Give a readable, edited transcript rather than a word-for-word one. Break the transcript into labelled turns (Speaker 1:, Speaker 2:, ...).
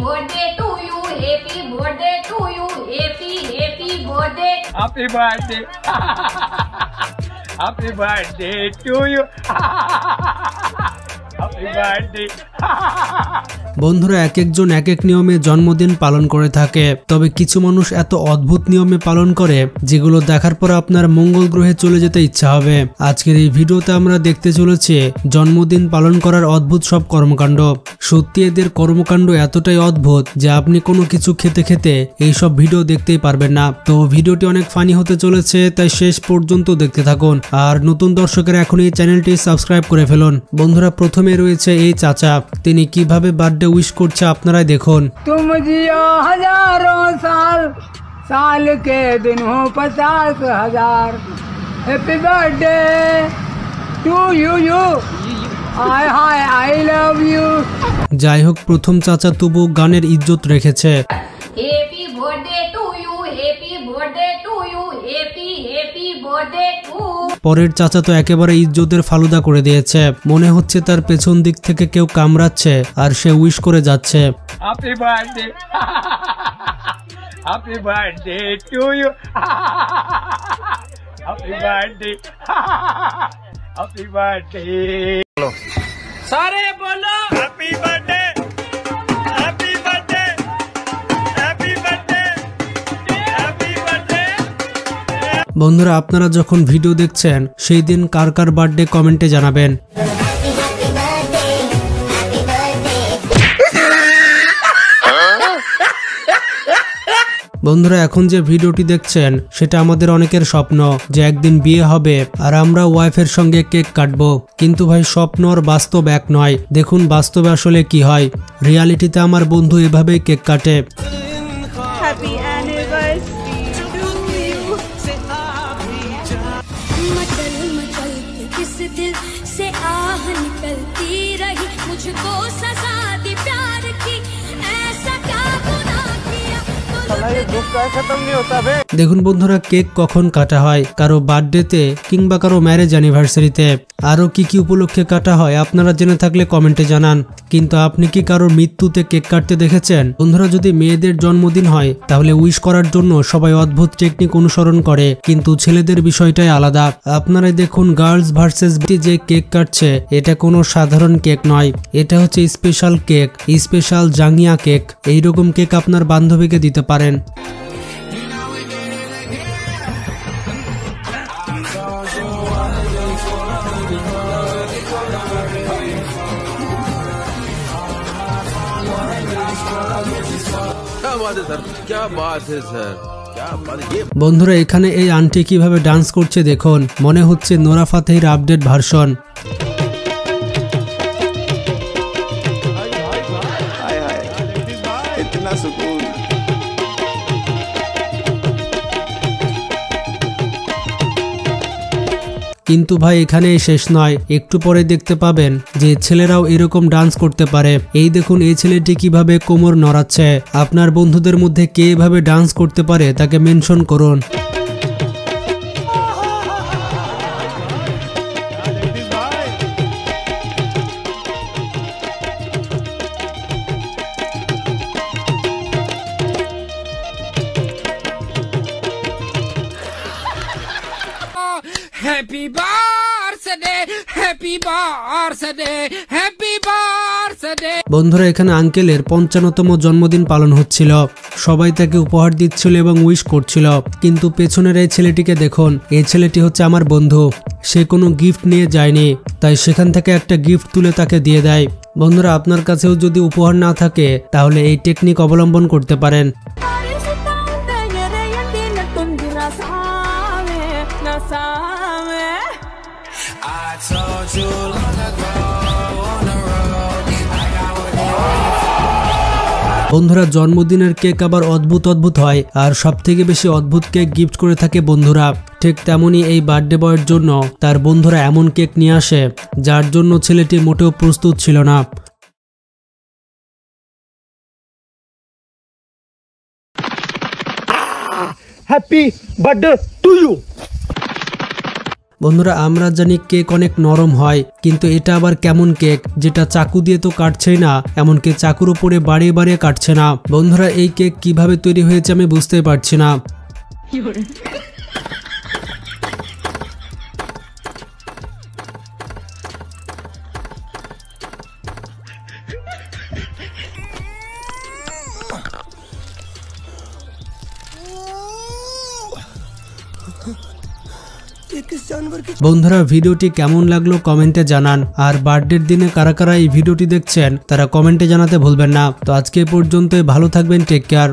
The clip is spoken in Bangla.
Speaker 1: birthday to you, happy birthday to you, happy birthday.
Speaker 2: Happy birthday. Happy birthday to you. Happy birthday.
Speaker 3: বন্ধুরা এক একজন এক এক নিয়মে জন্মদিন পালন করে থাকে, তবে কিছু মানুষ এত অদ্ভুত নিয়মে পালন করে যেগুলো দেখার পর আপনার মঙ্গল গ্রহে চলে যেতে ইচ্ছা হবে। আজকের এই ভিডিওতে আমরা দেখতে চলেছি জন্মদিন পালন করার অদ্ভুত সব কর্মকাণ্ড। সত্যি এদের কর্মকাণ্ড এতটাই অদ্ভুত যে আপনি কোনো কিছু খেতে খেতে এইসব ভিডিও দেখতেই পারবেন না। তো ভিডিওটি অনেক ফানি হতে চলেছে, তাই শেষ পর্যন্ত দেখতে থাকুন। আর নতুন দর্শকেরা এখন এই চ্যানেলটি সাবস্ক্রাইব করে ফেলুন। বন্ধুরা প্রথমে রয়েছে এই চাচা, তিনি কিভাবে বার্থডে উইশ করছে আপনারাই দেখুন।
Speaker 4: तुम जियो हजारों साल, साल के दिन हो 50,000, happy birthday to you you, hi hi I love you.
Speaker 3: যাই হোক প্রথম চাচা তবু গানের ইজ্জত রেখেছে।
Speaker 1: Happy birthday to you, happy birthday to you, happy birthday to you.
Speaker 3: পরের চাচা তো একেবারে ইজ্জতের ফালুদা করে দিয়েছে, মনে হচ্ছে তার পেছন দিক থেকে কেউ কামড়াচ্ছে আর সে উইশ করে যাচ্ছে।
Speaker 2: Happy birthday. Happy birthday to you. Happy birthday. Happy birthday. सारे बोलो Happy birthday. Happy birthday. Happy birthday. Happy birthday.
Speaker 3: বন্ধুরা আপনারা যখন ভিডিও দেখছেন সেই দিন কার কার বার্থডে কমেন্টে জানাবেন। বন্ধুরা এখন যে ভিডিওটি দেখছেন সেটা আমাদের অনেকের স্বপ্ন যে একদিন বিয়ে হবে আর আমরা ওয়াইফের সঙ্গে কেক কাটবো, কিন্তু ভাই স্বপ্ন আর বাস্তব এক নয়। দেখুন বাস্তবে আসলে কি হয়। রিয়ালিটিতে আমার বন্ধু এভাবেই কেক কাটে।
Speaker 5: Happy anniversary to you.
Speaker 6: मचल मचल के किस दिल से आह निकलती रही, मुझको सजा दी प्यार की, ऐसा क्या गुनाह किया
Speaker 3: দেখুন বন্ধুরা কেক কখন কাটা হয়, কারো বার্থডেতে কিংবা কারো ম্যারেজ অ্যানিভার্সারিতে। আরো কি কি উপলক্ষে কাটা হয় আপনারা জেনে থাকলে কমেন্টে জানান। কিন্তু আপনি কি কারোর মৃত্যুতে কেক কাটতে দেখেছেন? বন্ধুরা যদি মেয়েদের জন্মদিন হয় তাহলে উইশ করার জন্য সবাই অদ্ভুত টেকনিক অনুসরণ করে, কিন্তু ছেলেদের বিষয়টাই আলাদা। আপনারাই দেখুন গার্লস ভার্সেস যে কেক কাটছে, এটা কোনো সাধারণ কেক নয়, এটা হচ্ছে স্পেশাল কেক, স্পেশাল জাঙ্গিয়া কেক। এইরকম কেক আপনার বান্ধবীকে দিতে পারেন। বন্ধুরা এখানে এই আন্টি কিভাবে ডান্স করছে দেখুন, মনে হচ্ছে নোরা ফাতেহির আপডেট ভার্সন। কিন্তু ভাই এখানে শেষ নয়, একটু পরে দেখতে পাবেন যে ছেলেরাও এরকম ডান্স করতে পারে। এই দেখুন এই ছেলেটি কিভাবে কোমর নড়াচ্ছে। আপনার বন্ধুদের মধ্যে কে এভাবে ডান্স করতে পারে তাকে মেনশন করুন।
Speaker 4: Happy birthday, happy birthday, happy birthday.
Speaker 3: বন্ধুরা এখানে আঙ্কেলের 55তম জন্মদিন পালন হচ্ছিল, সবাই তাকে উপহার দিচ্ছিল এবং উইশ করছিল। কিন্তু পেছনের এই ছেলেটিকে দেখুন, এই ছেলেটি হচ্ছে আমার বন্ধু, সে কোনো গিফট নিয়ে যায়নি, তাই সেখান থেকে একটা গিফট তুলে তাকে দিয়ে দেয়। বন্ধুরা আপনার কাছেও যদি উপহার না থাকে তাহলে এই টেকনিক অবলম্বন করতে পারেন। বন্ধুরা জন্মদিনের কেক আবার অদ্ভুত অদ্ভুত হয়, আর সব থেকে বেশি অদ্ভুত কেক গিফট করে থাকে বন্ধুরা। ঠিক তেমনি এই বার্থডে বয়ের জন্য তার বন্ধুরা এমন কেক নিয়ে আসে যার জন্য ছেলেটি মোটেও প্রস্তুত ছিল না।
Speaker 2: Happy birthday to you.
Speaker 3: বন্ধুরা আমরা জানি কেক অনেক নরম হয়, কিন্তু এটা আবার কেমন কেক যেটা চাকু দিয়ে তো কাটছেই না, এমনকি চাকুর উপরে বাড়িয়ে বাড়িয়ে কাটছে না। বন্ধুরা এই কেক কিভাবে তৈরি হয়েছে আমি বুঝতেই পারছি না। বন্ধুরা ভিডিওটি কেমন লাগলো কমেন্টে জানান, আর বার্থডের দিনে কারা কারা এই ভিডিওটি দেখছেন তারা কমেন্টে জানাতে ভুলবেন না। তো আজকে পর্যন্তই, ভালো থাকবেন, টেক কেয়ার।